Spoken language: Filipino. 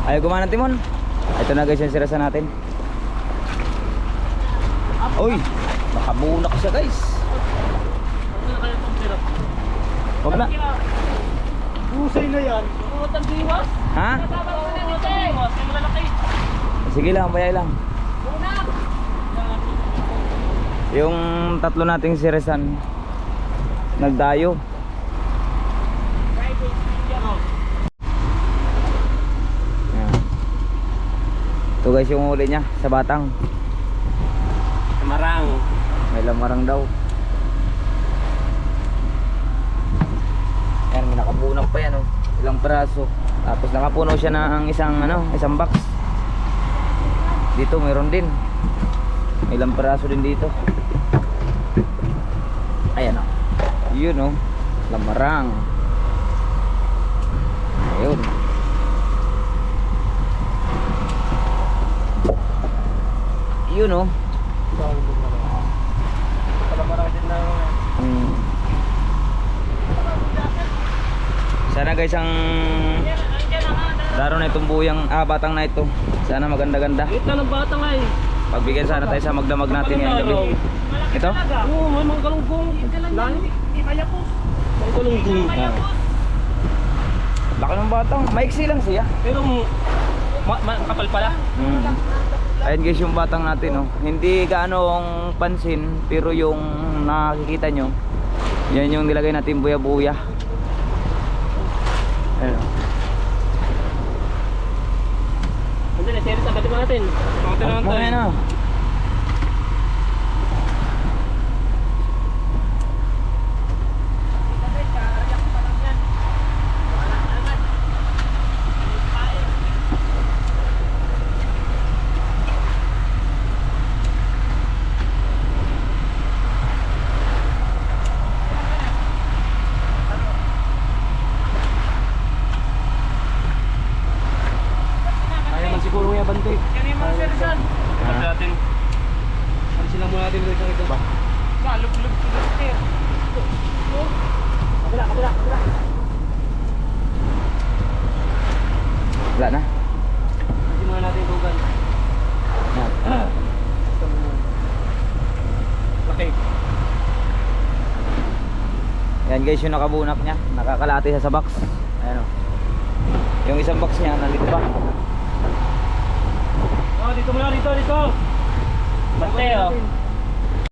Ayaw gumana ng timon. Ito na guys yung sirasan natin. Uy, nakabunak siya guys. Wag na. Husay na yan. Ha? Sige lang, bayay lang. Yung tatlo nating sirasan nagdayo. Yan. Ito guys yung huli niya sa batang. Marang. May lamarang daw. Yan, may nakabunak pa yan oh. Ilang peraso. Tapos nakapuno siya ng isang box. Dito mayroon din. May ilang peraso din dito. Ayan oh. Yun oh. Lamarang. Ayun. Yun oh. Marang din na. Sana guys ang laro na itong buyang batang na ito. Sana maganda-ganda. Ito ng batang ay. Pagbigyan sana tayo sa magdamag natin ngayong gabi. Ito? Oo, may mga galunggong. Lani? Mayapos. May galunggong. Laki ng batang. Maiksi lang siya. Pero kapal pala. Ayun guys yung batang natin oh. Hindi gaano pansin pero yung nakikita nyo, yan yung nilagay natin buya-buya. Ayun. Hindi na, series agad ba natin? Mamaya na. Siguro nga bante. Yan yung mga sersan. Kapag natin. Alisin lang muna natin dito sa ito. Lug-lug to the stair. Kabila. Wala na. Alisin muna natin tugan. Okay. Yan guys yung nakabunak niya. Nakakalati sa box. Ayan oh. Yung isang box niya nandito pa. Oh, dito muna, dito. Bante oh.